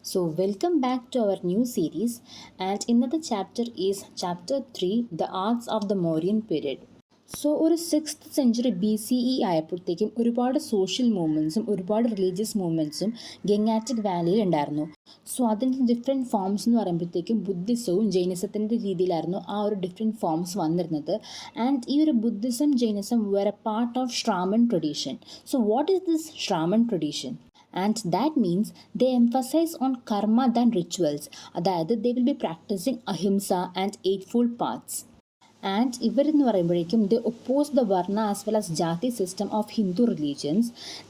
So, welcome back to our new series, and another chapter is chapter 3, The Arts of the Mauryan Period. So ഒരു sixth century B C E ആയപ്പോഴത്തേക്കും ഒരുപാട് social മൂവ്മെൻറ്റ്സും ഒരുപാട് religious മൂവ്മെൻറ്റ്സും Gangetic വാലിയിൽ ഉണ്ടായിരുന്നു. So അതിൻ്റെ different forms എന്ന് പറയുമ്പോഴത്തേക്കും ബുദ്ധിസവും ജൈനിസത്തിൻ്റെ രീതിയിലായിരുന്നു ആ ഒരു ഡിഫറെൻറ്റ് ഫോംസ് വന്നിരുന്നത്. ആൻഡ് ഈ ഒരു Buddhism Jainism were a part of Shramana tradition. So what is this Shramana tradition? And that means they emphasize on karma than rituals. അതായത് they will be practicing ahimsa and eightfold paths. And ഇവരെന്ന് പറയുമ്പോഴേക്കും they oppose the varna as well as jati system of Hindu religions.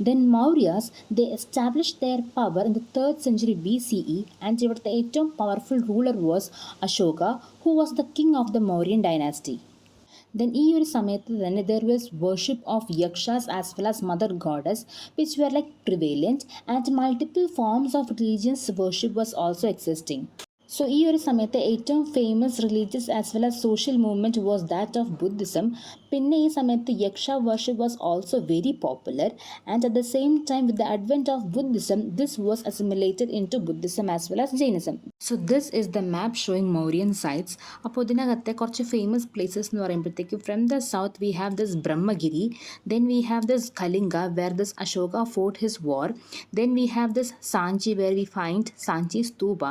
Then Mauryas, they established their power in the 3rd century BCE, and ഇവിടുത്തെ ഏറ്റവും powerful ruler was Ashoka, who was the king of the Mauryan dynasty. Then ഈ ഒരു സമയത്ത് തന്നെ there was worship of Yakshas as well as mother goddess, which were like prevalent, and multiple forms of religious worship was also existing. So ഈ ഒരു സമയത്ത് ഏറ്റവും famous religious as well as social movement was that of Buddhism. പിന്നെ ഈ സമയത്ത് yaksha worship was also very popular, and at the same time with the advent of Buddhism this was assimilated into Buddhism as well as Jainism. So this is the map showing Mauryan sites. അപ്പോൾ ഇതിനകത്തെ കുറച്ച് famous places എന്ന് പറയുമ്പോഴത്തേക്കും from the south we have this Brahmagiri, then we have this Kalinga where this Ashoka fought his war, then we have this Sanchi where we find Sanchi stupa,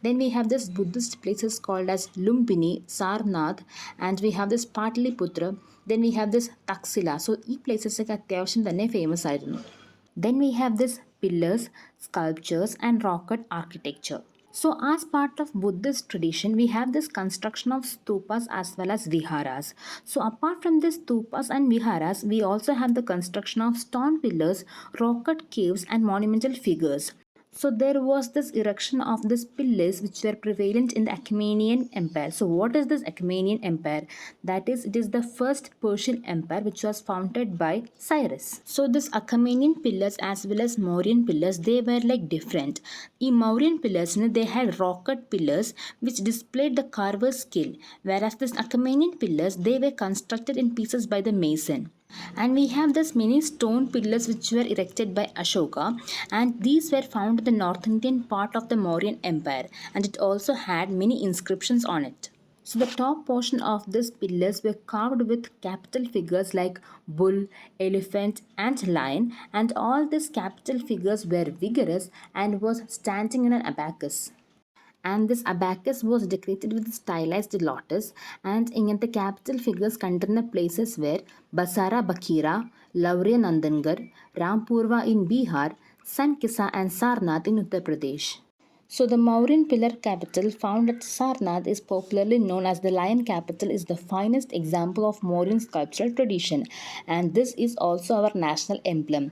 then we have this Buddhist places called as Lumbini, Sarnath, and we have this Patliputra, then we have this Taxila. So ഈ places ഒക്കെ അത്യാവശ്യം തന്നെ famous ആയിരുന്നു. Then we have this pillars, sculptures and rock cut architecture. So as part of Buddhist tradition, we have this construction of stupas as well as viharas. So apart from this stupas and viharas, we also have the construction of stone pillars, rock cut caves and monumental figures. So there was this erection of these pillars which were prevalent in the Achaemenid Empire. So what is this Achaemenid Empire? That is, it is the first Persian empire which was founded by Cyrus. So this Achaemenid pillars as well as Mauryan pillars, they were like different. In Mauryan pillars, they had rock-cut pillars which displayed the carver's skill, whereas this Achaemenid pillars, they were constructed in pieces by the mason. And we have this many stone pillars which were erected by Ashoka, and these were found in the North Indian part of the Mauryan Empire, and it also had many inscriptions on it. So the top portion of these pillars were carved with capital figures like bull, elephant and lion, and all these capital figures were vigorous and was standing in an abacus. And this abacus was decorated with stylized lotus, and ഇങ്ങനത്തെ capital figures കണ്ടിരുന്ന places were Basara Bakira, Laurya Nandangarh, Rampurva in Bihar, Sankisa and Sarnath in Uttar Pradesh. So the Mauryan pillar capital found at Sarnath is popularly known as the lion capital, is the finest example of Mauryan sculptural tradition, and this is also our national emblem.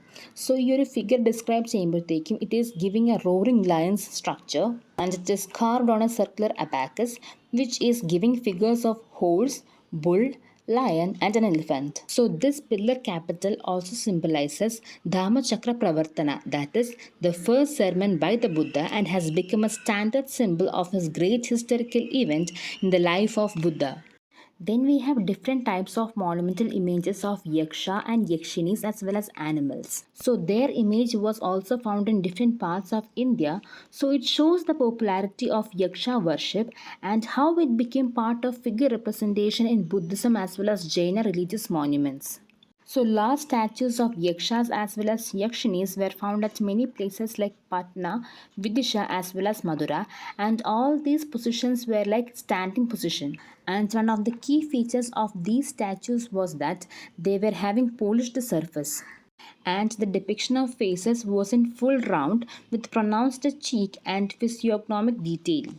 So your figure described ചെയ്യുമ്പോഴത്തേക്കും it is giving a roaring lion's structure, and it is carved on a circular abacus which is giving figures of horse, bull, lion and an elephant. So this pillar capital also symbolizes Dhammachakra Pravartana, that is the first sermon by the Buddha, and has become a standard symbol of his great historical event in the life of Buddha. Then we have different types of monumental images of Yaksha and Yakshinis as well as animals. So their image was also found in different parts of India. So it shows the popularity of Yaksha worship and how it became part of figure representation in Buddhism as well as Jaina religious monuments. So large statues of Yakshas as well as Yakshinis were found at many places like Patna, Vidisha as well as Madura, and all these positions were like standing position. And one of the key features of these statues was that they were having polished surface, and the depiction of faces was in full round with pronounced cheek and physiognomic detail.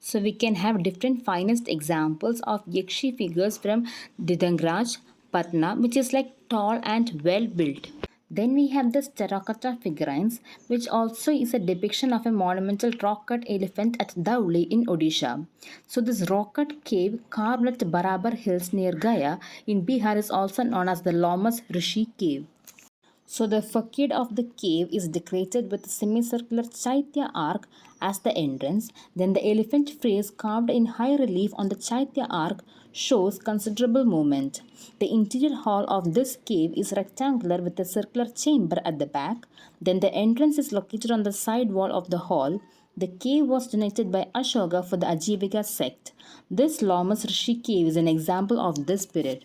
So we can have different finest examples of Yakshi figures from Didangraj, Patna, which is like tall and well built. Then we have this terracotta figurines, which also is a depiction of a monumental rock-cut elephant at Dhauli in Odisha. So this rock-cut cave carved at Barabar Hills near Gaya in Bihar is also known as the Lomas Rishi Cave. So the facade of the cave is decorated with a semicircular chaitya arc as the entrance. Then the elephant phrase carved in high relief on the chaitya arc shows considerable movement. The interior hall of this cave is rectangular with a circular chamber at the back. Then the entrance is located on the side wall of the hall. The cave was donated by Ashoka for the Ajivika sect. This Lomas Rishi cave is an example of this period.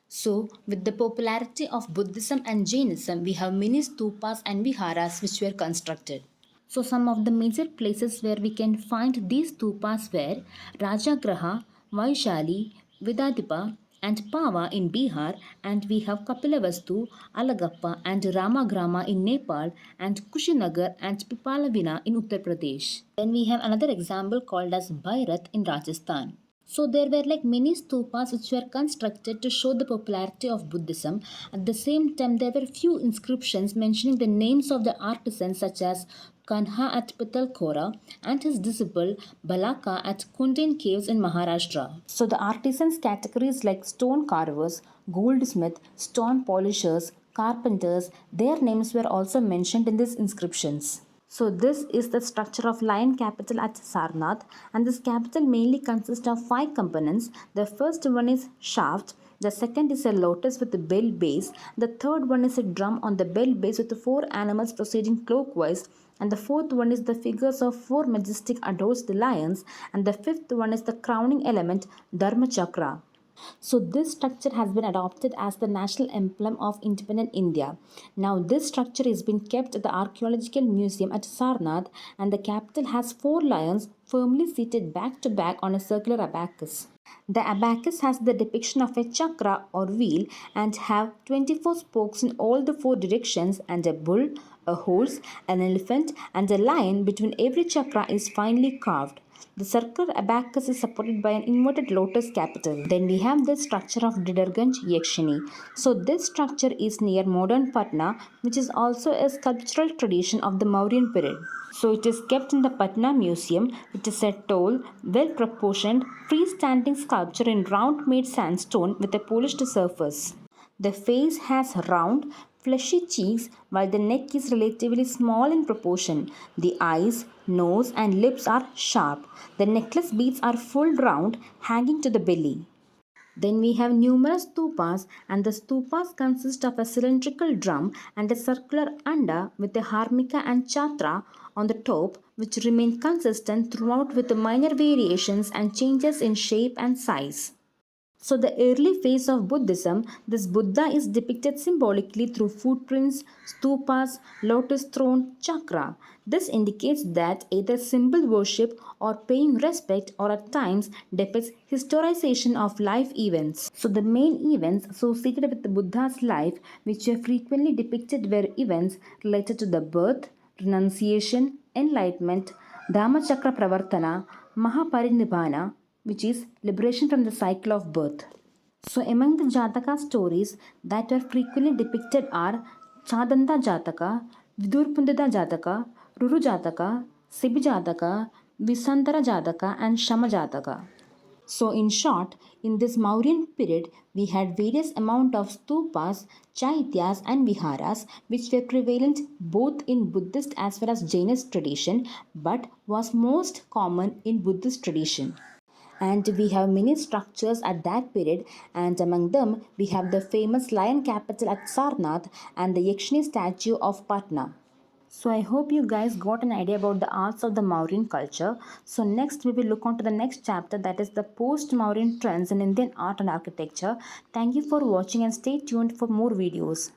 So, with the popularity of Buddhism and Jainism, we have many stupas and viharas which were constructed. So, some of the major places where we can find these stupas were Rajagraha, Vaishali, Vidadipa, and Pava in Bihar, and we have Kapilavastu, Alagappa, and Ramagrama in Nepal, and Kushinagar and Pipalavina in Uttar Pradesh. Then we have another example called as Bhairath in Rajasthan. So there were like many stupas which were constructed to show the popularity of Buddhism. At the same time, there were few inscriptions mentioning the names of the artisans such as Kanha at Pitalkhora and his disciple Balaka at Kundin Caves in Maharashtra. So the artisans categories like stone carvers, goldsmith, stone polishers, carpenters, their names were also mentioned in these inscriptions. So this is the structure of lion capital at Sarnath, and this capital mainly consists of 5 components. The first one is shaft, the second is a lotus with a bell base, the third one is a drum on the bell base with the 4 animals proceeding clockwise, and the fourth one is the figures of 4 majestic adores the lions, and the fifth one is the crowning element Dharma Chakra. So this structure has been adopted as the national emblem of independent India. Now this structure is being kept at the Archaeological Museum at Sarnath, and the capital has 4 lions firmly seated back to back on a circular abacus. The abacus has the depiction of a chakra or wheel and have 24 spokes in all the 4 directions, and a bull, a horse, an elephant, and a lion between every chakra is finely carved. The circular abacus is supported by an inverted lotus capital. Then we have the structure of Didarganj Yakshini. So this structure is near modern Patna, which is also a sculptural tradition of the Mauryan period. So it is kept in the Patna Museum. It is a tall, well-proportioned, freestanding sculpture in round-made sandstone with a polished surface. The face has round, fleshy cheeks while the neck is relatively small in proportion. The eyes, nose, and lips are sharp. The necklace beads are full round, hanging to the belly. Then we have numerous stupas, and the stupas consist of a cylindrical drum and a circular anda with a harmika and chatra on the top, which remain consistent throughout with minor variations and changes in shape and size. So, the early phase of Buddhism, this Buddha is depicted symbolically through footprints, stupas, lotus throne, chakra. This indicates that either symbol worship or paying respect, or at times depicts historization of life events. So, the main events associated with the Buddha's life, which were frequently depicted, were events related to the birth, renunciation, enlightenment, Dhammachakra Pravartana, Mahaparinibbana, which is liberation from the cycle of birth. So, among the Jataka stories that are frequently depicted are Chadanda Jataka, Vidurpundada Jataka, Ruru Jataka, Sibi Jataka, Visantara Jataka, and Shama Jataka. So, in short, in this Mauryan period, we had various amount of stupas, chaityas, and viharas, which were prevalent both in Buddhist as well as Jainist tradition, but was most common in Buddhist tradition. And we have many structures at that period, and among them we have the famous lion capital at Sarnath and the Yakshini statue of Patna. So I hope you guys got an idea about the arts of the Mauryan culture. So next we will look on to the next chapter, that is the post-Mauryan trends in Indian art and architecture. Thank you for watching and stay tuned for more videos.